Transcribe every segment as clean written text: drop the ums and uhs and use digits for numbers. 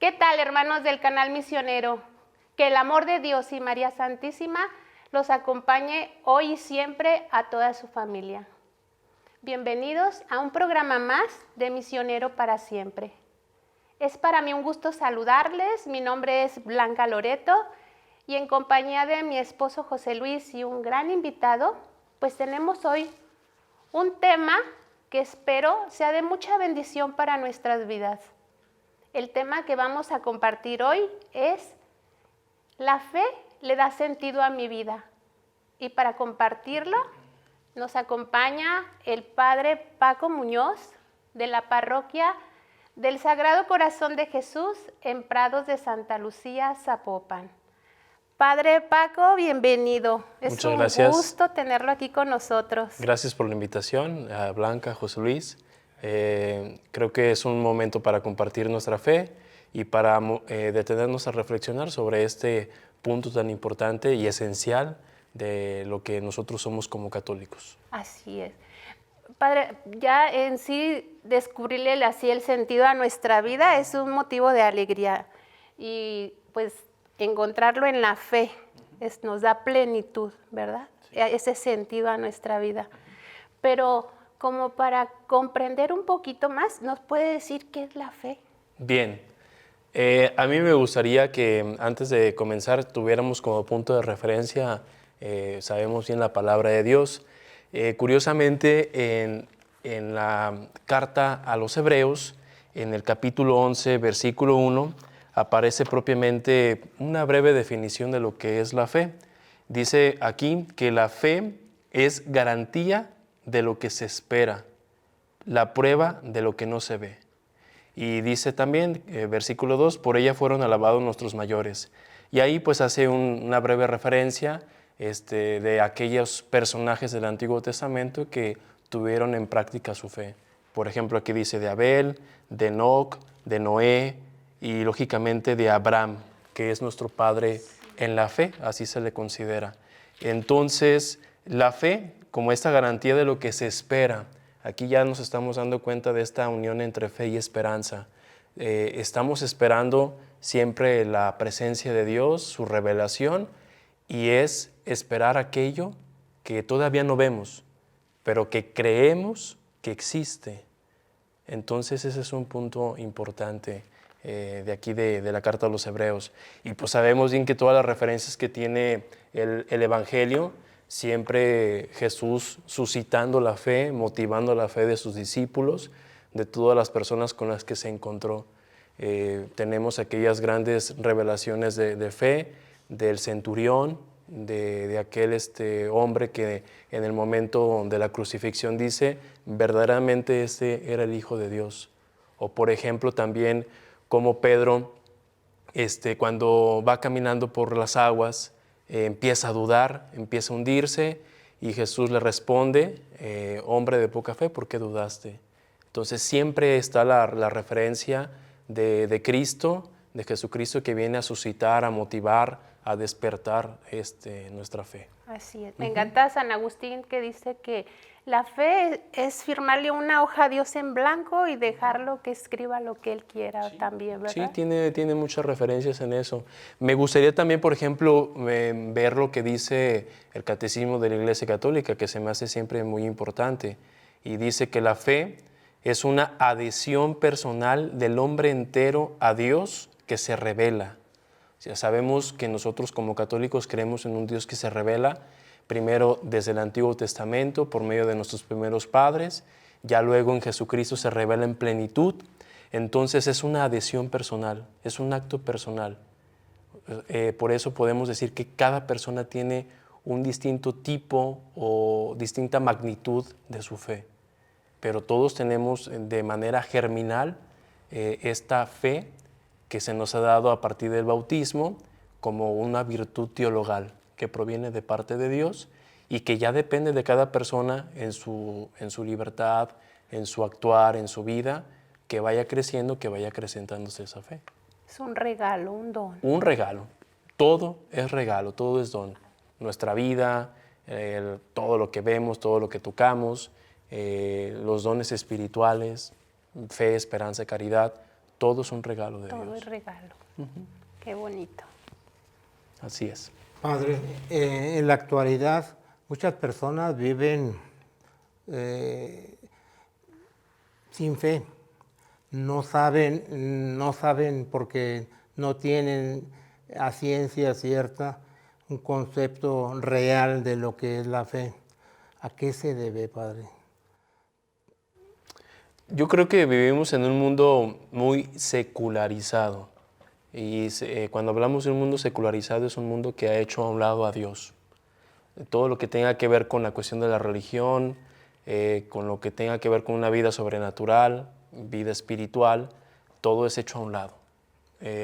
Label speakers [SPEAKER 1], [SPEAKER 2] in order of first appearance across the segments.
[SPEAKER 1] ¿Qué tal, hermanos del canal misionero? Que el amor de Dios y María Santísima los acompañe hoy y siempre a toda su familia. Bienvenidos a un programa más de Misionero para Siempre. Es para mí un gusto saludarles. Mi nombre es Blanca Loreto y en compañía de mi esposo José Luis y un gran invitado, pues tenemos hoy un tema que espero sea de mucha bendición para nuestras vidas. El tema que vamos a compartir hoy es la fe le da sentido a mi vida. Y para compartirlo nos acompaña el Padre Paco Muñoz de la parroquia del Sagrado Corazón de Jesús en Prados de Santa Lucía, Zapopan. Padre Paco, bienvenido.
[SPEAKER 2] Muchas
[SPEAKER 1] Es
[SPEAKER 2] gracias.
[SPEAKER 1] un gusto tenerlo aquí con nosotros.
[SPEAKER 2] Gracias por la invitación, a Blanca, José Luis. Creo que es un momento para compartir nuestra fe y para detenernos a reflexionar sobre este punto tan importante y esencial de lo que nosotros somos como católicos.
[SPEAKER 1] Así es. Padre, ya en sí descubrirle así el sentido a nuestra vida es un motivo de alegría y pues encontrarlo en la fe nos da plenitud, ¿verdad? Sí. Ese sentido a nuestra vida. Pero como para comprender un poquito más, ¿nos puede decir qué es la fe?
[SPEAKER 2] Bien, a mí me gustaría que antes de comenzar tuviéramos como punto de referencia, sabemos bien la palabra de Dios. Curiosamente, en la carta a los Hebreos, en el capítulo 11, versículo 1, aparece propiamente una breve definición de lo que es la fe. Dice aquí que la fe es garantía de lo que se espera, la prueba de lo que no se ve. Y dice también, versículo 2, por ella fueron alabados nuestros mayores. Y ahí pues hace una breve referencia de aquellos personajes del Antiguo Testamento que tuvieron en práctica su fe. Por ejemplo, aquí dice de Abel, de Enoc, de Noé y lógicamente de Abraham, que es nuestro padre en la fe, así se le considera. Entonces, la fe como esta garantía de lo que se espera. Aquí ya nos estamos dando cuenta de esta unión entre fe y esperanza. Estamos esperando siempre la presencia de Dios, su revelación, y es esperar aquello que todavía no vemos, pero que creemos que existe. Entonces ese es un punto importante de aquí de la carta a los Hebreos. Y pues sabemos bien que todas las referencias que tiene el Evangelio, siempre Jesús suscitando la fe, motivando la fe de sus discípulos, de todas las personas con las que se encontró. Tenemos aquellas grandes revelaciones de fe del centurión, de aquel hombre que en el momento de la crucifixión dice, verdaderamente este era el Hijo de Dios. O por ejemplo también como Pedro, cuando va caminando por las aguas, empieza a dudar, empieza a hundirse y Jesús le responde, hombre de poca fe, ¿por qué dudaste? Entonces siempre está la referencia de Cristo, de Jesucristo, que viene a suscitar, a motivar, a despertar nuestra fe.
[SPEAKER 1] Así es. Me encanta San Agustín que dice que la fe es firmarle una hoja a Dios en blanco y dejarlo que escriba lo que Él quiera también, ¿verdad?
[SPEAKER 2] Sí, tiene muchas referencias en eso. Me gustaría también, por ejemplo, ver lo que dice el Catecismo de la Iglesia Católica, que se me hace siempre muy importante. Y dice que la fe es una adhesión personal del hombre entero a Dios que se revela. O sea, sabemos que nosotros como católicos creemos en un Dios que se revela primero desde el Antiguo Testamento por medio de nuestros primeros padres, ya luego en Jesucristo se revela en plenitud. Entonces es una adhesión personal, es un acto personal. Por eso podemos decir que cada persona tiene un distinto tipo o distinta magnitud de su fe, pero todos tenemos de manera germinal esta fe que se nos ha dado a partir del bautismo como una virtud teologal que proviene de parte de Dios y que ya depende de cada persona en su libertad, en su actuar, en su vida, que vaya creciendo, que vaya acrecentándose esa fe.
[SPEAKER 1] Es un regalo, un don.
[SPEAKER 2] Un regalo. Todo es regalo, todo es don. Nuestra vida, todo lo que vemos, todo lo que tocamos, los dones espirituales, fe, esperanza, caridad, Todo es un regalo de
[SPEAKER 1] Todo
[SPEAKER 2] Dios.
[SPEAKER 1] es regalo. Qué bonito.
[SPEAKER 2] Así es.
[SPEAKER 3] Padre, en la actualidad muchas personas viven sin fe. No saben porque no tienen a ciencia cierta un concepto real de lo que es la fe. ¿A qué se debe, Padre?
[SPEAKER 2] Yo creo que vivimos en un mundo muy secularizado. Y cuando hablamos de un mundo secularizado es un mundo que ha hecho a un lado a Dios. Todo lo que tenga que ver con la cuestión de la religión, con lo que tenga que ver con una vida sobrenatural, vida espiritual, todo es hecho a un lado.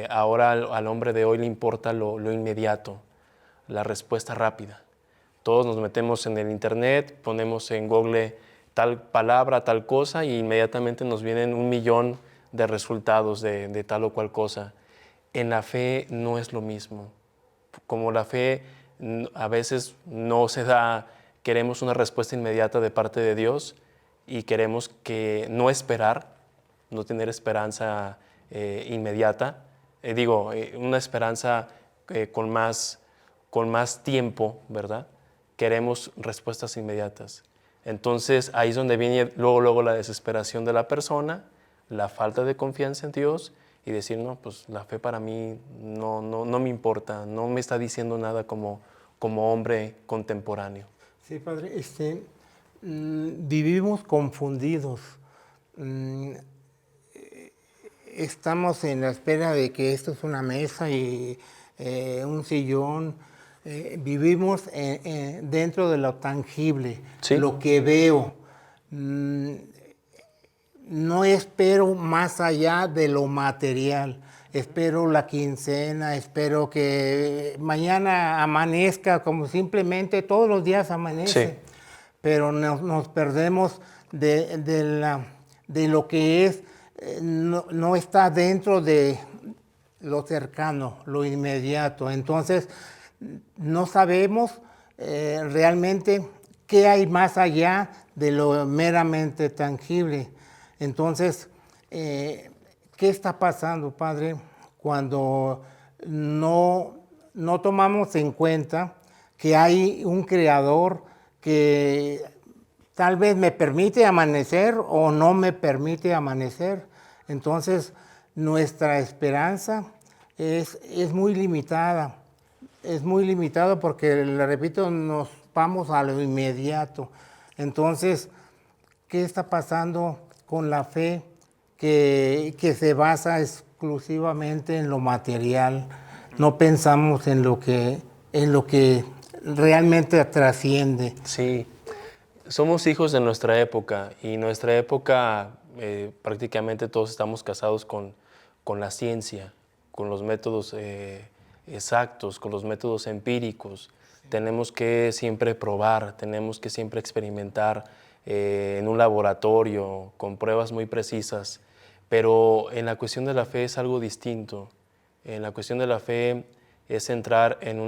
[SPEAKER 2] Ahora al hombre de hoy le importa lo inmediato, la respuesta rápida. Todos nos metemos en el internet, ponemos en Google tal palabra, tal cosa, y inmediatamente nos vienen 1.000.000 de resultados de tal o cual cosa. En la fe no es lo mismo. Como la fe a veces no se da, queremos una respuesta inmediata de parte de Dios y queremos que no esperar, no tener esperanza inmediata. Una esperanza con más tiempo, ¿verdad? Queremos respuestas inmediatas. Entonces ahí es donde viene luego la desesperación de la persona, la falta de confianza en Dios y decir, no, pues la fe para mí no me importa, no me está diciendo nada como hombre contemporáneo.
[SPEAKER 3] Sí, Padre, vivimos confundidos. Mm, Estamos en la espera de que esto es una mesa y un sillón. Vivimos dentro de lo tangible,
[SPEAKER 2] Sí.
[SPEAKER 3] lo que veo. No espero más allá de lo material. Espero la quincena, espero que mañana amanezca como simplemente todos los días amanece.
[SPEAKER 2] Sí.
[SPEAKER 3] Pero nos perdemos de lo que es, no está dentro de lo cercano, lo inmediato. Entonces, no sabemos realmente qué hay más allá de lo meramente tangible. Entonces, ¿qué está pasando, Padre, cuando no tomamos en cuenta que hay un creador que tal vez me permite amanecer o no me permite amanecer? Entonces, nuestra esperanza es muy limitada. Es muy limitado porque, le repito, nos vamos a lo inmediato. Entonces, ¿qué está pasando con la fe que se basa exclusivamente en lo material? No pensamos en lo que realmente trasciende.
[SPEAKER 2] Sí, somos hijos de nuestra época y nuestra época prácticamente todos estamos casados con la ciencia, con los métodos exactos, con los métodos empíricos. Sí. Tenemos que siempre probar, tenemos que siempre experimentar en un laboratorio con pruebas muy precisas, pero en la cuestión de la fe es algo distinto. En la cuestión de la fe es entrar en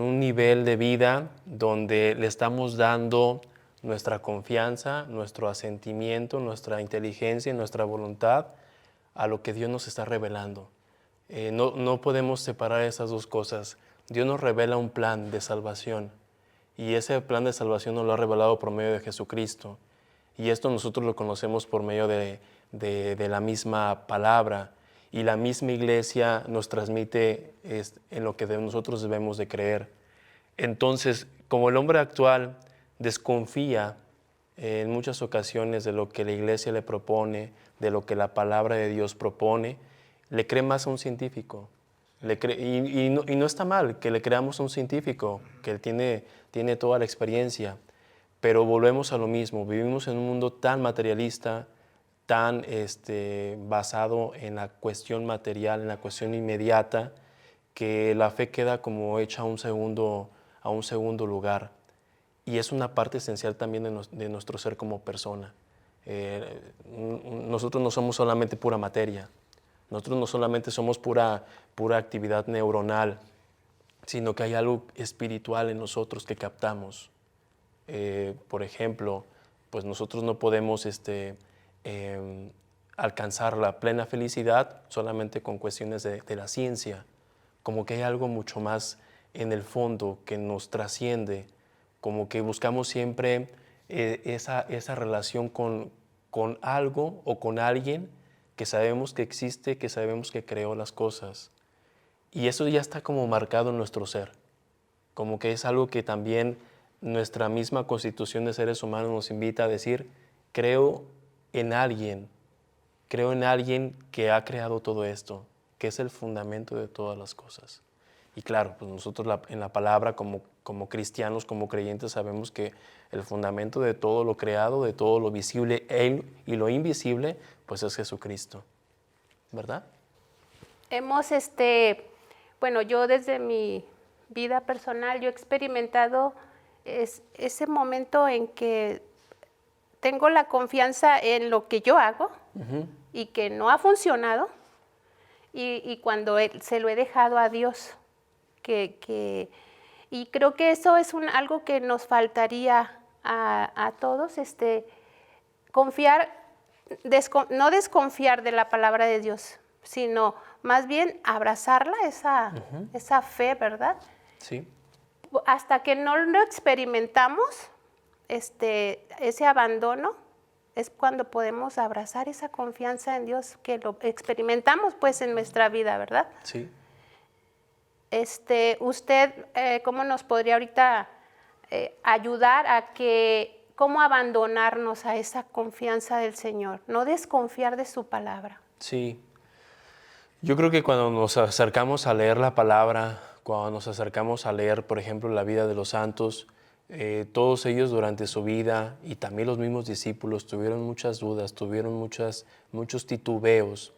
[SPEAKER 2] un nivel de vida donde le estamos dando nuestra confianza, nuestro asentimiento, nuestra inteligencia y nuestra voluntad a lo que Dios nos está revelando. No podemos separar esas dos cosas. Dios nos revela un plan de salvación y ese plan de salvación nos lo ha revelado por medio de Jesucristo. Y esto nosotros lo conocemos por medio de la misma palabra. Y la misma iglesia nos transmite en lo que nosotros debemos de creer. Entonces, como el hombre actual desconfía en muchas ocasiones de lo que la iglesia le propone, de lo que la palabra de Dios propone, le cree más a un científico. Y no está mal que le creamos a un científico que tiene toda la experiencia, pero volvemos a lo mismo. Vivimos en un mundo tan materialista, tan basado en la cuestión material, en la cuestión inmediata, que la fe queda como hecha a un segundo lugar. Y es una parte esencial también de nuestro ser como persona. Nosotros no somos solamente pura materia, nosotros no solamente somos pura actividad neuronal, sino que hay algo espiritual en nosotros que captamos. Por ejemplo, pues nosotros no podemos alcanzar la plena felicidad solamente con cuestiones de la ciencia, como que hay algo mucho más en el fondo que nos trasciende, como que buscamos siempre esa relación con algo o con alguien que sabemos que existe, que sabemos que creó las cosas. Y eso ya está como marcado en nuestro ser, como que es algo que también nuestra misma constitución de seres humanos nos invita a decir, creo en alguien que ha creado todo esto, que es el fundamento de todas las cosas. Y claro, pues nosotros en la palabra como cristianos, como creyentes, sabemos que el fundamento de todo lo creado, de todo lo visible y lo invisible, pues es Jesucristo, ¿verdad?
[SPEAKER 1] Hemos, bueno, yo desde mi vida personal, yo he experimentado ese momento en que tengo la confianza en lo que yo hago y que no ha funcionado, y cuando se lo he dejado a Dios, y creo que eso es algo que nos faltaría a todos, confiar, no desconfiar de la palabra de Dios, sino más bien abrazarla, esa fe, ¿verdad?
[SPEAKER 2] Sí.
[SPEAKER 1] Hasta que no lo experimentamos, ese abandono, es cuando podemos abrazar esa confianza en Dios, que lo experimentamos pues en nuestra vida, ¿verdad?
[SPEAKER 2] Sí.
[SPEAKER 1] Usted, ¿cómo nos podría ahorita ayudar a cómo abandonarnos a esa confianza del Señor? No desconfiar de su palabra.
[SPEAKER 2] Sí. Yo creo que cuando nos acercamos a leer la palabra, cuando nos acercamos a leer, por ejemplo, la vida de los santos, todos ellos durante su vida y también los mismos discípulos tuvieron muchas dudas, tuvieron muchos titubeos.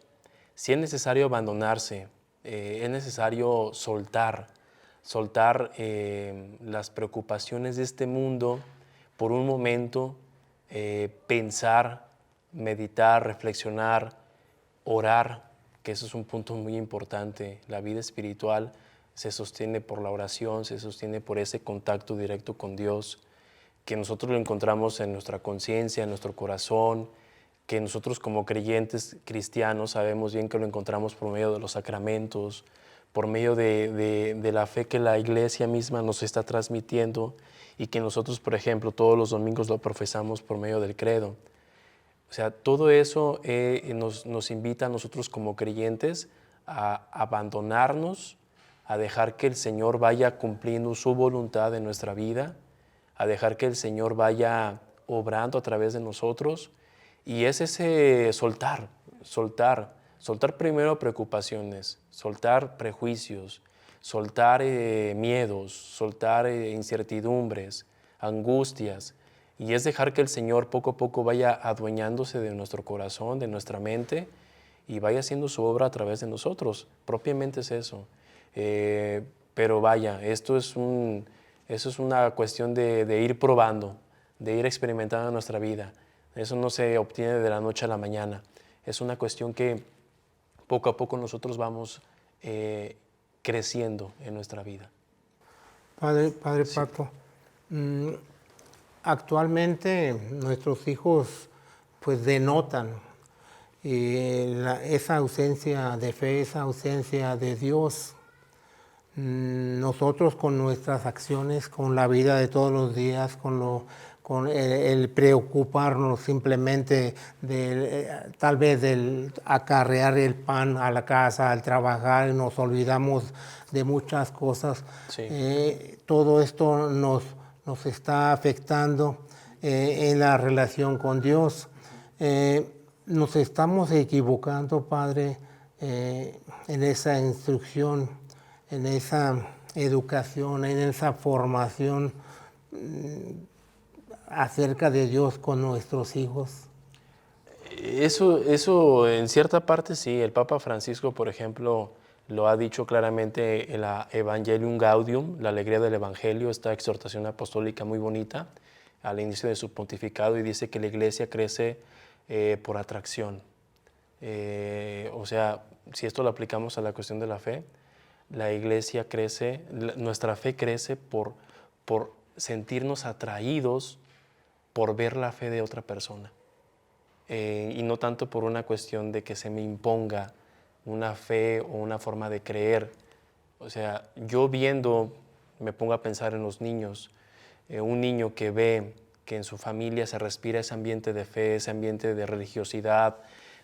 [SPEAKER 2] Si es necesario abandonarse, es necesario soltar las preocupaciones de este mundo por un momento, pensar, meditar, reflexionar, orar, que eso es un punto muy importante. La vida espiritual se sostiene por la oración, se sostiene por ese contacto directo con Dios, que nosotros lo encontramos en nuestra conciencia, en nuestro corazón, que nosotros como creyentes cristianos sabemos bien que lo encontramos por medio de los sacramentos, por medio de la fe que la Iglesia misma nos está transmitiendo y que nosotros, por ejemplo, todos los domingos lo profesamos por medio del credo. O sea, todo eso nos invita a nosotros como creyentes a abandonarnos, a dejar que el Señor vaya cumpliendo su voluntad en nuestra vida, a dejar que el Señor vaya obrando a través de nosotros. Y es ese soltar primero preocupaciones, soltar prejuicios, soltar miedos, soltar incertidumbres, angustias. Y es dejar que el Señor poco a poco vaya adueñándose de nuestro corazón, de nuestra mente, y vaya haciendo su obra a través de nosotros. Propiamente es eso. Pero vaya, eso es una cuestión de ir probando, de ir experimentando en nuestra vida. Eso no se obtiene de la noche a la mañana. Es una cuestión que poco a poco nosotros vamos creciendo en nuestra vida.
[SPEAKER 3] Padre Paco, actualmente nuestros hijos pues denotan esa ausencia de fe, esa ausencia de Dios. Nosotros con nuestras acciones, con la vida de todos los días, con el preocuparnos simplemente tal vez del acarrear el pan a la casa, al trabajar, y nos olvidamos de muchas cosas.
[SPEAKER 2] Sí.
[SPEAKER 3] Todo esto nos está afectando en la relación con Dios. Nos estamos equivocando, Padre, en esa instrucción, en esa educación, en esa formación acerca de Dios con nuestros hijos.
[SPEAKER 2] Eso en cierta parte sí. El Papa Francisco, por ejemplo, lo ha dicho claramente en la Evangelium Gaudium, la alegría del Evangelio, esta exhortación apostólica muy bonita al inicio de su pontificado, y dice que la Iglesia crece por atracción. O sea, si esto lo aplicamos a la cuestión de la fe, la Iglesia crece, nuestra fe crece por sentirnos atraídos por ver la fe de otra persona. y no tanto por una cuestión de que se me imponga una fe o una forma de creer. O sea, yo viendo, me pongo a pensar en los niños, un niño que ve que en su familia se respira ese ambiente de fe, ese ambiente de religiosidad,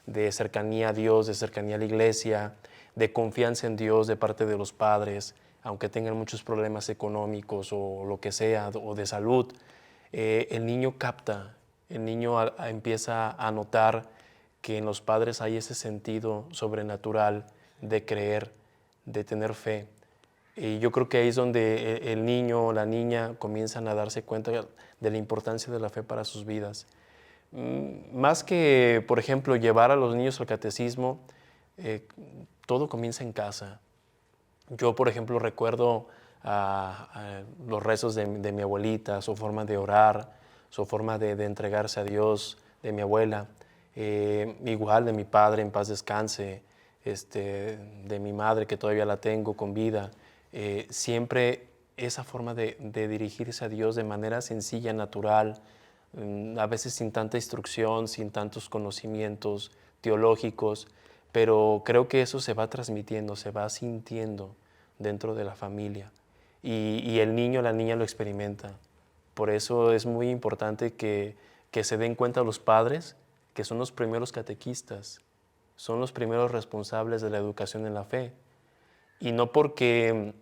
[SPEAKER 2] de cercanía a Dios, de cercanía a la iglesia, de confianza en Dios de parte de los padres, aunque tengan muchos problemas económicos o lo que sea, o de salud, el niño capta, el niño empieza a notar que en los padres hay ese sentido sobrenatural de creer, de tener fe. Y yo creo que ahí es donde el niño o la niña comienzan a darse cuenta de la importancia de la fe para sus vidas. Más que, por ejemplo, llevar a los niños al catecismo, todo comienza en casa. Yo, por ejemplo, recuerdo a los rezos de mi abuelita, su forma de orar, su forma de entregarse a Dios, de mi abuela, igual de mi padre, en paz descanse, de mi madre, que todavía la tengo con vida. Siempre esa forma de dirigirse a Dios de manera sencilla, natural, a veces sin tanta instrucción, sin tantos conocimientos teológicos, pero creo que eso se va transmitiendo, se va sintiendo dentro de la familia y el niño, la niña lo experimenta. Por eso es muy importante que se den cuenta los padres que son los primeros catequistas, son los primeros responsables de la educación en la fe. Y no porque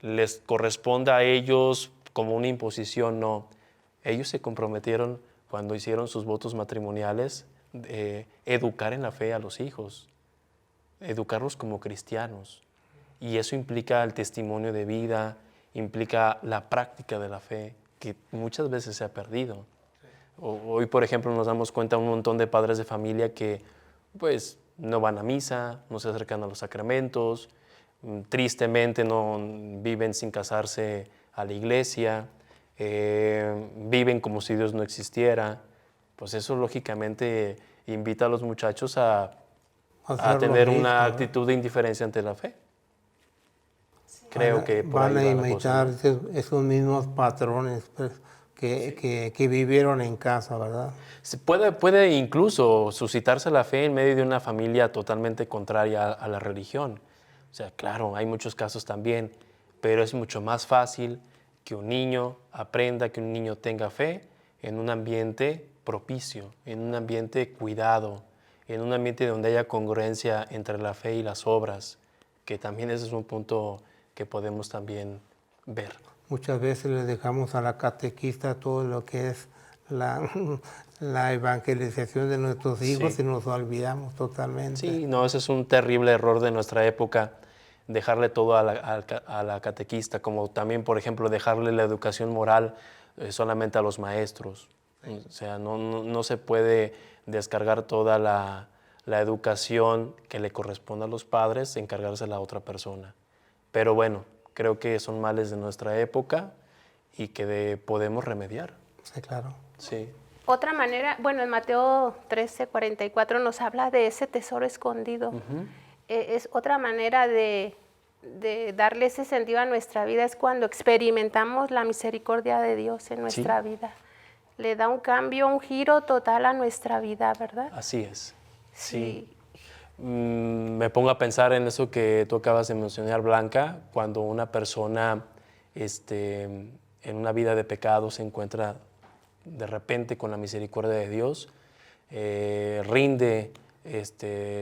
[SPEAKER 2] les corresponda a ellos como una imposición, no. Ellos se comprometieron cuando hicieron sus votos matrimoniales educar en la fe a los hijos, educarlos como cristianos. Y eso implica el testimonio de vida, implica la práctica de la fe, que muchas veces se ha perdido. Hoy, por ejemplo, nos damos cuenta un montón de padres de familia que pues no van a misa, no se acercan a los sacramentos, tristemente no viven sin casarse a la iglesia, viven como si Dios no existiera. Pues eso lógicamente invita a los muchachos a tener una actitud de indiferencia ante la fe. Creo que por
[SPEAKER 3] van
[SPEAKER 2] ahí
[SPEAKER 3] a
[SPEAKER 2] va la cosa,
[SPEAKER 3] imitar esos mismos patrones pues, que vivieron en casa, ¿verdad?
[SPEAKER 2] Puede incluso suscitarse la fe en medio de una familia totalmente contraria a la religión. O sea, claro, hay muchos casos también, pero es mucho más fácil que un niño aprenda, que un niño tenga fe en un ambiente propicio, en un ambiente cuidado, en un ambiente donde haya congruencia entre la fe y las obras, que también ese es un punto que podemos también ver.
[SPEAKER 3] Muchas veces le dejamos a la catequista todo lo que es la evangelización de nuestros hijos
[SPEAKER 2] Sí.
[SPEAKER 3] y nos olvidamos totalmente.
[SPEAKER 2] Sí, no, ese es un terrible error de nuestra época, dejarle todo a la catequista, como también, por ejemplo, dejarle la educación moral solamente a los maestros. Sí. O sea, no se puede descargar toda la educación que le corresponde a los padres, encargársela a otra persona. Pero bueno, creo que son males de nuestra época y que podemos remediar.
[SPEAKER 3] Sí, claro.
[SPEAKER 2] Sí.
[SPEAKER 1] Otra manera, bueno, en Mateo 13:44 nos habla de ese tesoro escondido. Es otra manera de darle ese sentido a nuestra vida, es cuando experimentamos la misericordia de Dios en nuestra vida. Le da un cambio, un giro total a nuestra vida, ¿verdad?
[SPEAKER 2] Así es.
[SPEAKER 1] Sí.
[SPEAKER 2] Me pongo a pensar en eso que tú acabas de mencionar, Blanca, cuando una persona en una vida de pecado se encuentra de repente con la misericordia de Dios, rinde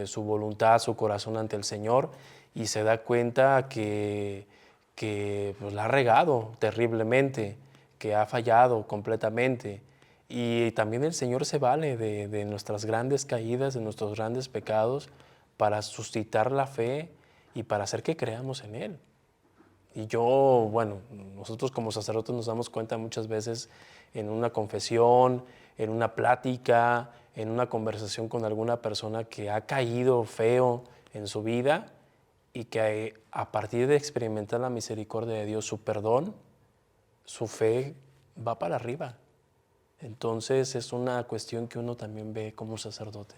[SPEAKER 2] su voluntad, su corazón ante el Señor y se da cuenta que pues, la ha regado terriblemente, que ha fallado completamente. Y también el Señor se vale de nuestras grandes caídas, de nuestros grandes pecados, para suscitar la fe y para hacer que creamos en Él. Y bueno, nosotros como sacerdotes nos damos cuenta muchas veces en una confesión, en una plática, en una conversación con alguna persona que ha caído feo en su vida y que a partir de experimentar la misericordia de Dios, su perdón, su fe va para arriba. Entonces es una cuestión que uno también ve como sacerdote.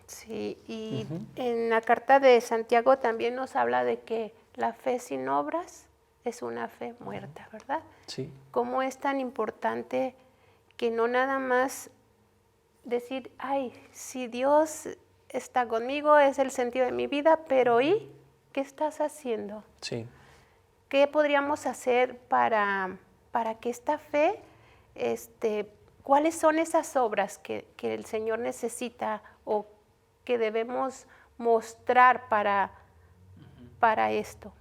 [SPEAKER 1] Sí, y en la carta de Santiago también nos habla de que la fe sin obras es una fe muerta, ¿verdad?
[SPEAKER 2] Sí.
[SPEAKER 1] Cómo es tan importante que no nada más decir, ay, si Dios está conmigo, es el sentido de mi vida, pero ¿y qué estás haciendo?
[SPEAKER 2] Sí.
[SPEAKER 1] ¿Qué podríamos hacer para que esta fe, cuáles son esas obras que el Señor necesita o que debemos mostrar para esto?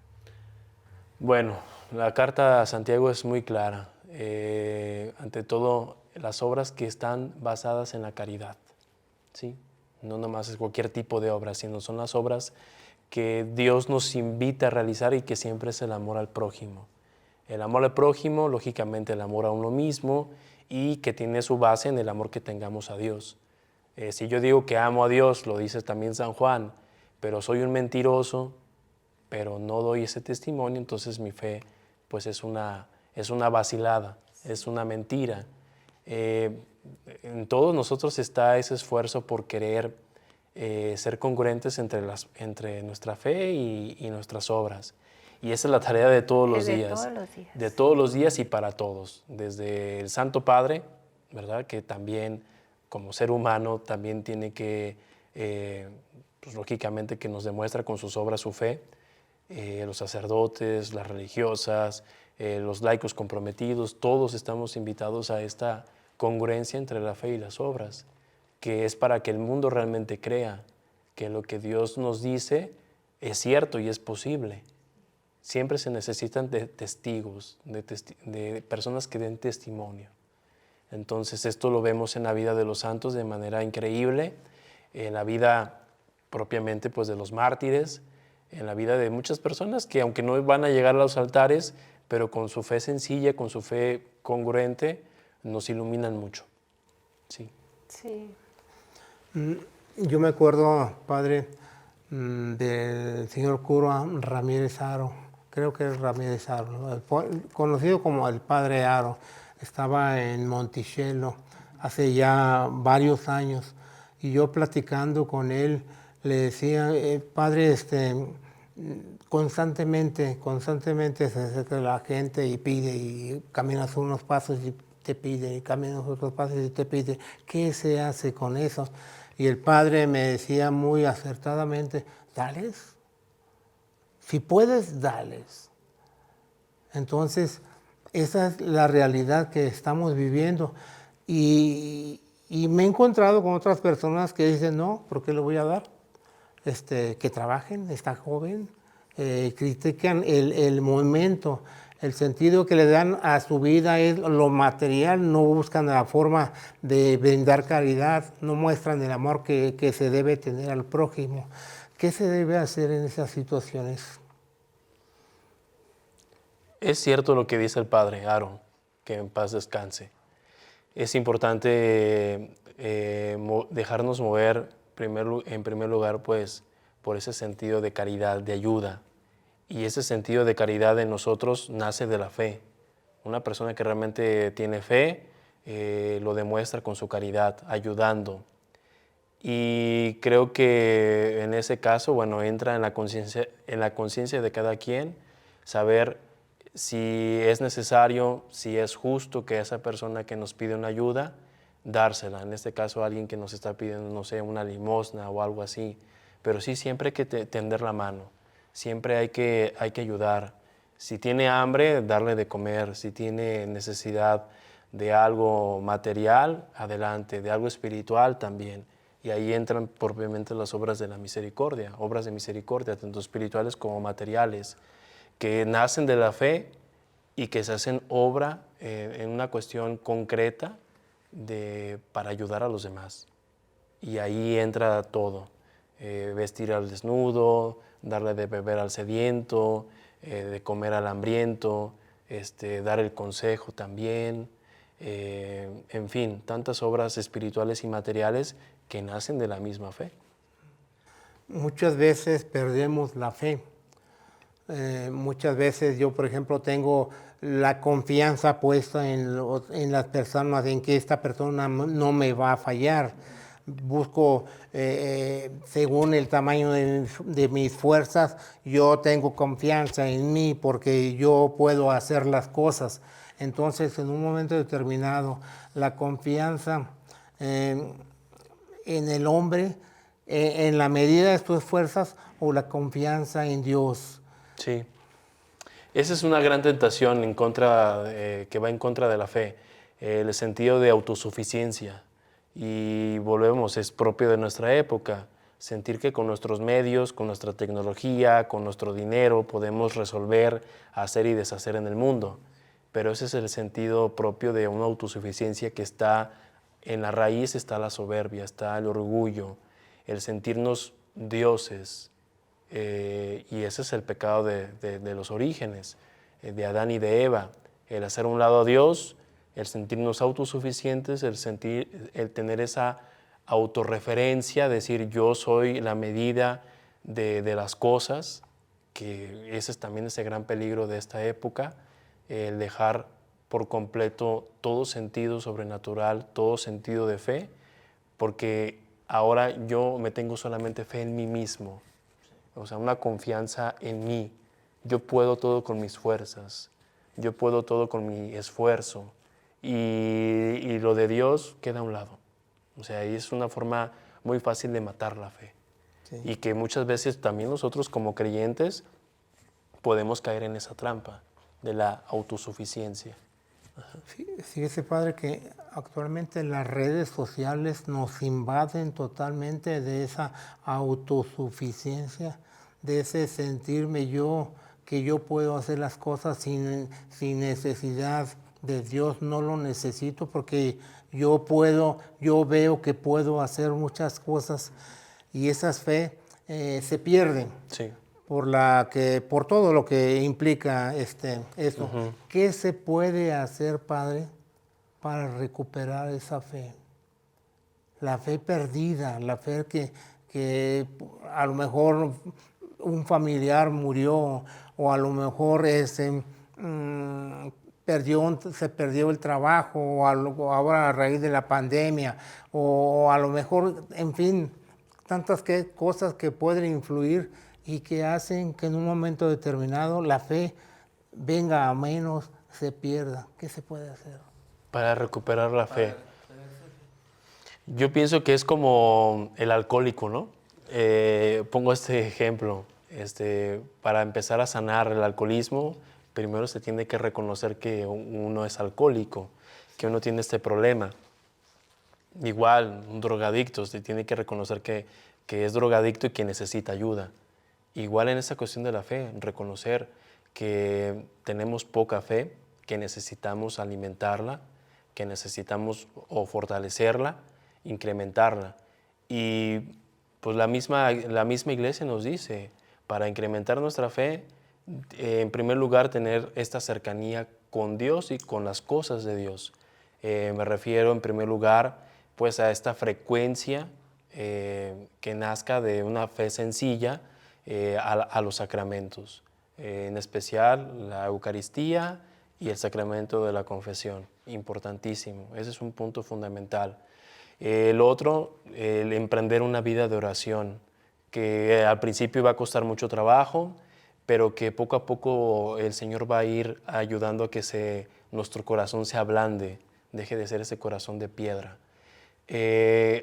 [SPEAKER 2] Bueno, la carta a Santiago es muy clara. Ante todo, las obras que están basadas en la caridad, ¿sí? No nomás es cualquier tipo de obra, sino son las obras que Dios nos invita a realizar y que siempre es el amor al prójimo. El amor al prójimo, lógicamente el amor a uno mismo, y que tiene su base en el amor que tengamos a Dios. Si yo digo que amo a Dios, lo dice también San Juan, pero soy un mentiroso, pero no doy ese testimonio, entonces mi fe pues es una vacilada, es una mentira. En todos nosotros está ese esfuerzo por querer ser congruentes entre nuestra fe y nuestras obras. Y esa es la tarea de todos los días. De todos los días y para todos. Desde el Santo Padre, ¿verdad? Que también, como ser humano, también tiene que, pues, lógicamente, que nos demuestra con sus obras su fe. Los sacerdotes, las religiosas, los laicos comprometidos, todos estamos invitados a esta congruencia entre la fe y las obras, que es para que el mundo realmente crea que lo que Dios nos dice es cierto y es posible. Siempre se necesitan de testigos, de personas que den testimonio. Entonces esto lo vemos en la vida de los santos de manera increíble, en la vida propiamente pues, de los mártires, en la vida de muchas personas que aunque no van a llegar a los altares, pero con su fe sencilla, con su fe congruente, nos iluminan mucho. Sí.
[SPEAKER 1] Sí.
[SPEAKER 3] Yo me acuerdo, padre, del señor cura Ramírez Haro, creo que es Ramírez Haro, ¿no? Conocido como el padre Haro. Estaba en Monticello hace ya varios años y yo platicando con él le decía, padre, constantemente se acerca la gente y pide y caminas unos pasos y te pide y caminas otros pasos y te pide. ¿Qué se hace con eso? Y el padre me decía muy acertadamente, dales. Si puedes, dales. Entonces, esa es la realidad que estamos viviendo. Y me he encontrado con otras personas que dicen, no, ¿por qué le voy a dar? Que trabajen, está joven, critican el momento, el sentido que le dan a su vida es lo material, no buscan la forma de brindar caridad, no muestran el amor que se debe tener al prójimo. ¿Qué se debe hacer en esas situaciones?
[SPEAKER 2] Es cierto lo que dice el padre Haro, que en paz descanse. Es importante dejarnos mover en primer lugar, pues, por ese sentido de caridad, de ayuda. Y ese sentido de caridad en nosotros nace de la fe. Una persona que realmente tiene fe lo demuestra con su caridad, ayudando. Y creo que en ese caso, bueno, entra en la conciencia de cada quien saber si es necesario, si es justo que esa persona que nos pide una ayuda, dársela. En este caso, alguien que nos está pidiendo, no sé, una limosna o algo así. Pero sí, siempre hay que tender la mano. Siempre hay que ayudar. Si tiene hambre, darle de comer. Si tiene necesidad de algo material, adelante. De algo espiritual, también. Y ahí entran propiamente las obras de la misericordia. Obras de misericordia, tanto espirituales como materiales, que nacen de la fe y que se hacen obra en una cuestión concreta para ayudar a los demás. Y ahí entra todo, vestir al desnudo, darle de beber al sediento, de comer al hambriento, dar el consejo también, en fin, tantas obras espirituales y materiales que nacen de la misma fe.
[SPEAKER 3] Muchas veces perdemos la fe. Muchas veces yo, por ejemplo, tengo la confianza puesta en las personas, en que esta persona no me va a fallar. Busco, según el tamaño de mis fuerzas, yo tengo confianza en mí porque yo puedo hacer las cosas. Entonces, en un momento determinado, la confianza en el hombre, en la medida de tus fuerzas o la confianza en Dios.
[SPEAKER 2] Sí. Esa es una gran tentación que va en contra de la fe, el sentido de autosuficiencia. Y volvemos, es propio de nuestra época, sentir que con nuestros medios, con nuestra tecnología, con nuestro dinero podemos resolver, hacer y deshacer en el mundo. Pero ese es el sentido propio de una autosuficiencia que está en la raíz, está la soberbia, está el orgullo, el sentirnos dioses. Y ese es el pecado de los orígenes, de Adán y de Eva, el hacer a un lado a Dios, el sentirnos autosuficientes, el tener esa autorreferencia, decir yo soy la medida de las cosas, que ese es también ese gran peligro de esta época, el dejar por completo todo sentido sobrenatural, todo sentido de fe, porque ahora yo me tengo solamente fe en mí mismo, o sea, una confianza en mí. Yo puedo todo con mis fuerzas, yo puedo todo con mi esfuerzo, y lo de Dios queda a un lado. O sea, ahí es una forma muy fácil de matar la fe. Sí. Y que muchas veces también nosotros como creyentes podemos caer en esa trampa de la autosuficiencia.
[SPEAKER 3] Fíjese, padre, que actualmente las redes sociales nos invaden totalmente de esa autosuficiencia, de ese sentirme yo, que yo puedo hacer las cosas sin necesidad de Dios, no lo necesito porque yo veo que puedo hacer muchas cosas y esas fe se pierden.
[SPEAKER 2] Sí.
[SPEAKER 3] Por todo lo que implica eso.
[SPEAKER 2] Uh-huh.
[SPEAKER 3] ¿Qué se puede hacer, padre, para recuperar esa fe? La fe perdida, la fe que a lo mejor un familiar murió o a lo mejor se perdió el trabajo o ahora a raíz de la pandemia o a lo mejor, en fin, tantas cosas que pueden influir y que hacen que en un momento determinado la fe venga a menos, se pierda. ¿Qué se puede hacer?
[SPEAKER 2] Para recuperar la fe. Yo pienso que es como el alcohólico, ¿no? Pongo este ejemplo. Para empezar a sanar el alcoholismo, primero se tiene que reconocer que uno es alcohólico, que uno tiene este problema. Igual, un drogadicto se tiene que reconocer que es drogadicto y que necesita ayuda. Igual en esa cuestión de la fe, reconocer que tenemos poca fe, que necesitamos alimentarla, que necesitamos o fortalecerla, incrementarla. Y pues la misma iglesia nos dice, para incrementar nuestra fe, en primer lugar tener esta cercanía con Dios y con las cosas de Dios. Me refiero en primer lugar pues a esta frecuencia que nazca de una fe sencilla a los sacramentos, en especial la Eucaristía y el sacramento de la confesión, importantísimo, ese es un punto fundamental. El otro, el emprender una vida de oración, que al principio va a costar mucho trabajo, pero que poco a poco el Señor va a ir ayudando a que nuestro corazón se ablande, deje de ser ese corazón de piedra.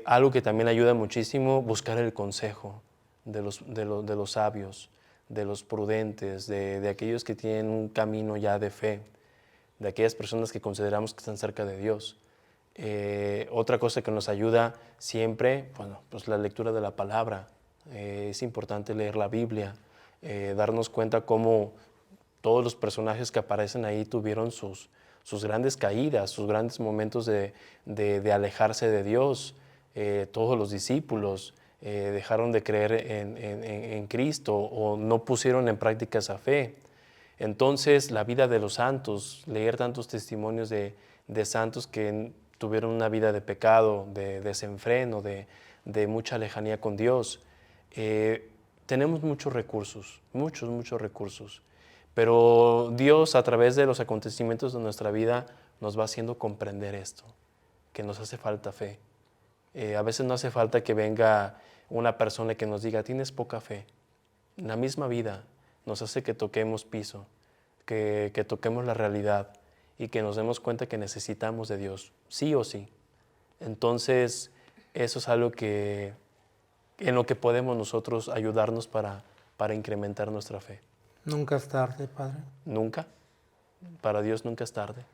[SPEAKER 2] Algo que también ayuda muchísimo, buscar el consejo de los sabios, de los prudentes, de aquellos que tienen un camino ya de fe, de aquellas personas que consideramos que están cerca de Dios. Otra cosa que nos ayuda siempre, bueno, pues la lectura de la palabra. Es importante leer la Biblia, darnos cuenta cómo todos los personajes que aparecen ahí tuvieron sus grandes caídas, sus grandes momentos de alejarse de Dios. Todos los discípulos dejaron de creer en Cristo o no pusieron en práctica esa fe. Entonces, la vida de los santos, leer tantos testimonios de santos que tuvieron una vida de pecado, de desenfreno, de mucha lejanía con Dios. Tenemos muchos recursos, muchos recursos. Pero Dios, a través de los acontecimientos de nuestra vida, nos va haciendo comprender esto, que nos hace falta fe. A veces no hace falta que venga una persona que nos diga, tienes poca fe. La misma vida nos hace que toquemos piso, que toquemos la realidad y que nos demos cuenta que necesitamos de Dios, sí o sí. Entonces, eso es algo en lo que podemos nosotros ayudarnos para incrementar nuestra fe.
[SPEAKER 3] Nunca es tarde, Padre.
[SPEAKER 2] Nunca. Para Dios nunca es tarde.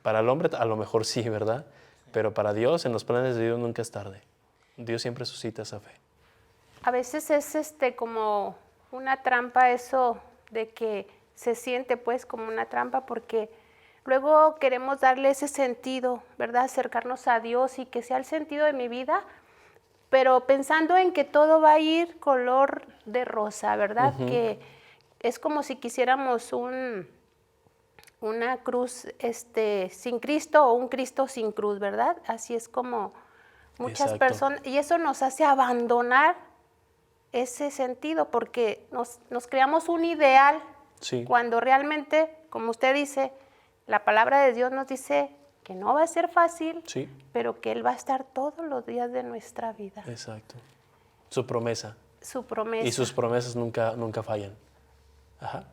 [SPEAKER 2] Para el hombre a lo mejor sí, ¿verdad? Pero para Dios, en los planes de Dios nunca es tarde. Dios siempre suscita esa fe.
[SPEAKER 1] A veces es como una trampa eso de que se siente pues como una trampa porque luego queremos darle ese sentido, ¿verdad? Acercarnos a Dios y que sea el sentido de mi vida, pero pensando en que todo va a ir color de rosa, ¿verdad? Que es como si quisiéramos una cruz sin Cristo o un Cristo sin cruz, ¿verdad? Así es como muchas
[SPEAKER 2] Exacto.
[SPEAKER 1] personas, y eso nos hace abandonar ese sentido porque nos creamos un ideal
[SPEAKER 2] Sí.
[SPEAKER 1] cuando realmente, como usted dice, la palabra de Dios nos dice que no va a ser fácil,
[SPEAKER 2] Sí.
[SPEAKER 1] pero que Él va a estar todos los días de nuestra vida.
[SPEAKER 2] Exacto. Su promesa.
[SPEAKER 1] Su promesa.
[SPEAKER 2] Y sus promesas nunca fallan. Ajá.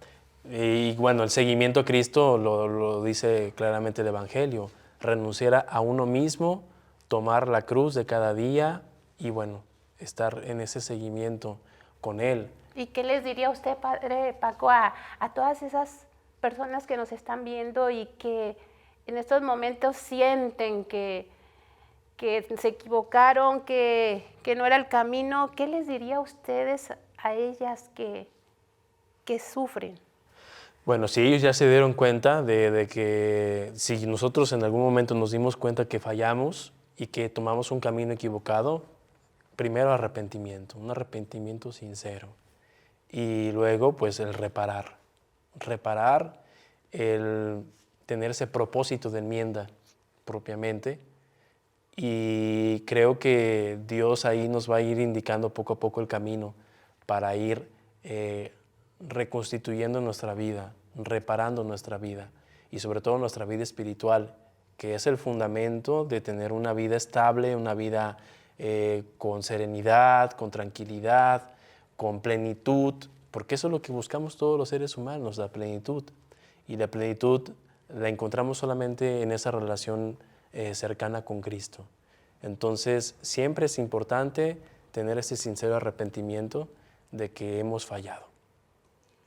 [SPEAKER 2] Y bueno, el seguimiento a Cristo lo dice claramente el Evangelio. Renunciar a uno mismo, tomar la cruz de cada día y bueno, estar en ese seguimiento con Él.
[SPEAKER 1] ¿Y qué les diría usted, Padre Paco, a todas esas personas que nos están viendo y que en estos momentos sienten que se equivocaron, que no era el camino? ¿Qué les diría a ustedes a ellas que sufren?
[SPEAKER 2] Bueno, si ellos ya se dieron cuenta de que si nosotros en algún momento nos dimos cuenta que fallamos y que tomamos un camino equivocado, primero arrepentimiento, un arrepentimiento sincero. Y luego, pues, el reparar, el tener ese propósito de enmienda propiamente. Y creo que Dios ahí nos va a ir indicando poco a poco el camino para ir reconstituyendo nuestra vida, reparando nuestra vida y sobre todo nuestra vida espiritual, que es el fundamento de tener una vida estable, una vida con serenidad, con tranquilidad, con plenitud, porque eso es lo que buscamos todos los seres humanos, la plenitud. Y la plenitud la encontramos solamente en esa relación cercana con Cristo. Entonces, siempre es importante tener ese sincero arrepentimiento de que hemos fallado.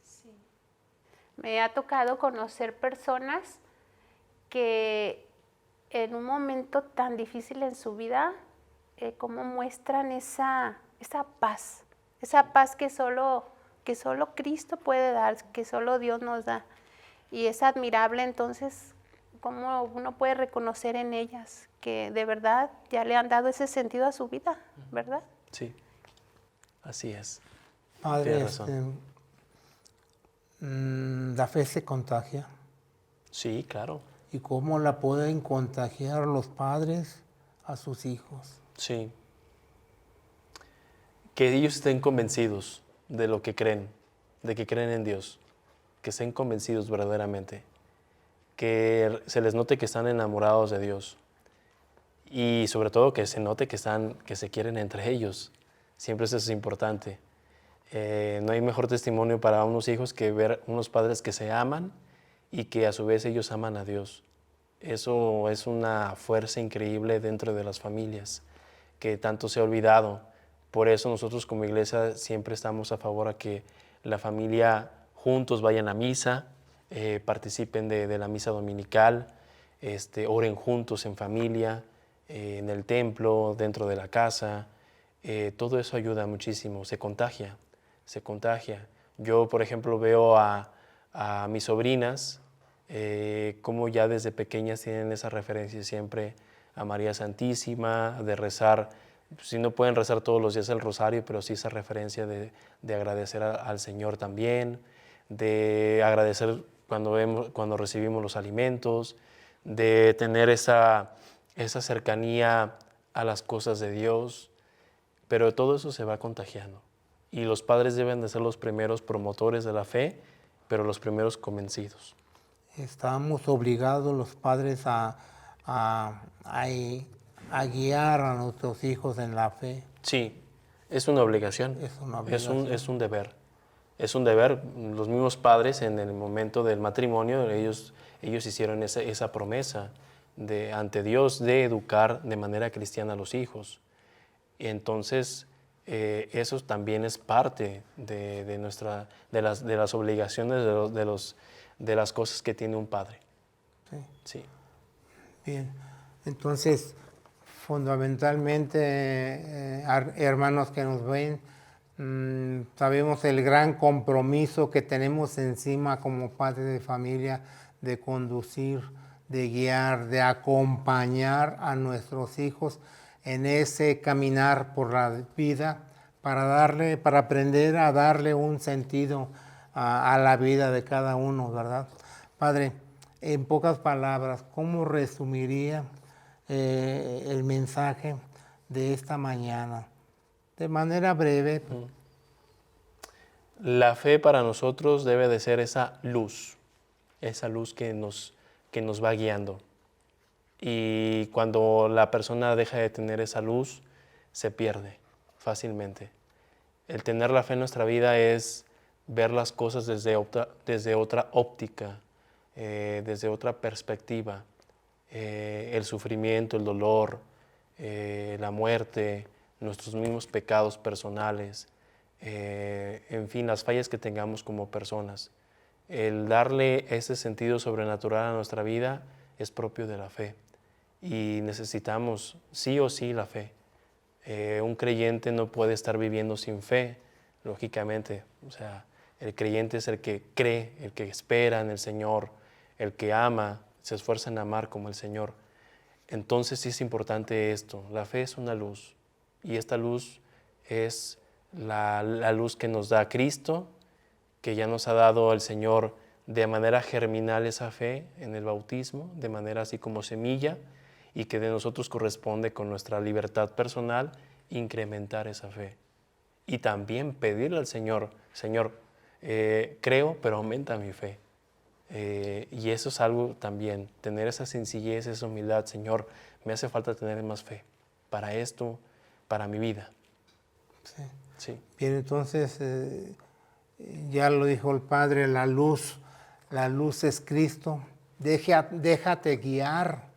[SPEAKER 1] Sí. Me ha tocado conocer personas que en un momento tan difícil en su vida, cómo muestran esa paz que solo Cristo puede dar, que solo Dios nos da. Y es admirable entonces cómo uno puede reconocer en ellas que de verdad ya le han dado ese sentido a su vida, ¿verdad?
[SPEAKER 2] Sí, así es.
[SPEAKER 3] Padre,
[SPEAKER 2] Tienes razón.
[SPEAKER 3] la fe se contagia.
[SPEAKER 2] Sí, claro.
[SPEAKER 3] ¿Y cómo la pueden contagiar los padres a sus hijos?
[SPEAKER 2] Sí. Que ellos estén convencidos de lo que creen, de que creen en Dios, que estén convencidos verdaderamente, que se les note que están enamorados de Dios y sobre todo que se note que se quieren entre ellos. Siempre eso es importante. No hay mejor testimonio para unos hijos que ver unos padres que se aman y que a su vez ellos aman a Dios. Eso es una fuerza increíble dentro de las familias que tanto se ha olvidado. Por eso nosotros como iglesia siempre estamos a favor a que la familia juntos vayan a misa, participen de la misa dominical, oren juntos en familia, en el templo, dentro de la casa. Todo eso ayuda muchísimo, se contagia. Yo, por ejemplo, veo a mis sobrinas, como ya desde pequeñas tienen esa referencia siempre a María Santísima, de rezar, si no pueden rezar todos los días el rosario, pero sí esa referencia de agradecer al Señor también, de agradecer cuando recibimos los alimentos, de tener esa cercanía a las cosas de Dios, pero todo eso se va contagiando. Y los padres deben de ser los primeros promotores de la fe, pero los primeros convencidos.
[SPEAKER 3] Estamos obligados los padres a guiar a nuestros hijos en la fe.
[SPEAKER 2] Sí, es una obligación.
[SPEAKER 3] Es una obligación.
[SPEAKER 2] Es un deber. Es un deber. Los mismos padres en el momento del matrimonio, ellos hicieron esa promesa ante Dios de educar de manera cristiana a los hijos. Y entonces eso también es parte de las obligaciones de las cosas que tiene un padre.
[SPEAKER 3] Sí.
[SPEAKER 2] Sí.
[SPEAKER 3] Bien, entonces fundamentalmente, hermanos que nos ven, sabemos el gran compromiso que tenemos encima como padres de familia de conducir, de guiar, de acompañar a nuestros hijos en ese caminar por la vida para aprender a darle un sentido a la vida de cada uno, ¿verdad? Padre, en pocas palabras, ¿cómo resumiría el mensaje de esta mañana? De manera breve.
[SPEAKER 2] La fe para nosotros debe de ser esa luz que nos va guiando. Y cuando la persona deja de tener esa luz, se pierde fácilmente. El tener la fe en nuestra vida es ver las cosas desde otra óptica, desde otra perspectiva. El sufrimiento, el dolor, la muerte, nuestros mismos pecados personales, en fin, las fallas que tengamos como personas. El darle ese sentido sobrenatural a nuestra vida es propio de la fe y necesitamos sí o sí la fe. Un creyente no puede estar viviendo sin fe, lógicamente. O sea, el creyente es el que cree, el que espera en el Señor, el que ama, se esfuerza en amar como el Señor. Entonces sí es importante esto. La fe es una luz y esta luz es la luz que nos da Cristo, que ya nos ha dado el Señor de manera germinal esa fe en el bautismo, de manera así como semilla, y que de nosotros corresponde con nuestra libertad personal incrementar esa fe. Y también pedirle al Señor, Señor, creo, pero aumenta mi fe. Y eso es algo también, tener esa sencillez, esa humildad. Señor, me hace falta tener más fe para esto, para mi vida.
[SPEAKER 3] Sí.
[SPEAKER 2] Sí.
[SPEAKER 3] Bien, entonces, ya lo dijo el Padre, la luz es Cristo. Déjate guiar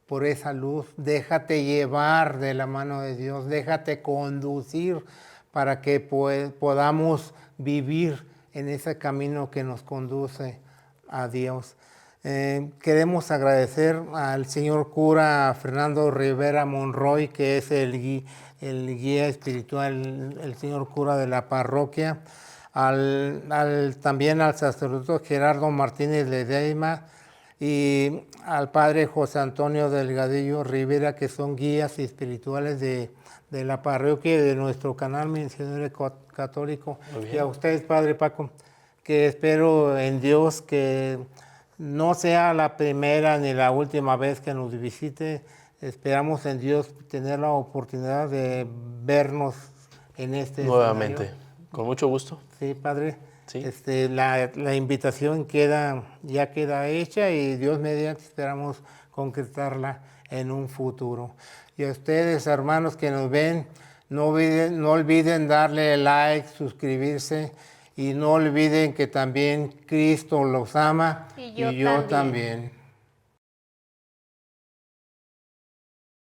[SPEAKER 3] por esa luz, déjate llevar de la mano de Dios, déjate conducir para que podamos vivir en ese camino que nos conduce a Dios. Queremos agradecer al señor cura Fernando Rivera Monroy, que es el guía espiritual, el señor cura de la parroquia, también al sacerdote Gerardo Martínez Ledesma y al padre José Antonio Delgadillo Rivera, que son guías espirituales de la parroquia y de nuestro canal Misionero Católico. Y a ustedes, padre Paco, que espero en Dios que no sea la primera ni la última vez que nos visite. Esperamos en Dios tener la oportunidad de vernos en este
[SPEAKER 2] nuevamente.
[SPEAKER 3] escenario.
[SPEAKER 2] Con mucho gusto.
[SPEAKER 3] Sí, padre.
[SPEAKER 2] Sí.
[SPEAKER 3] La invitación ya queda hecha y Dios mediante esperamos concretarla en un futuro. Y a ustedes, hermanos que nos ven, no olviden darle like, suscribirse y no olviden que también Cristo los ama
[SPEAKER 1] Y yo
[SPEAKER 3] también.
[SPEAKER 1] también.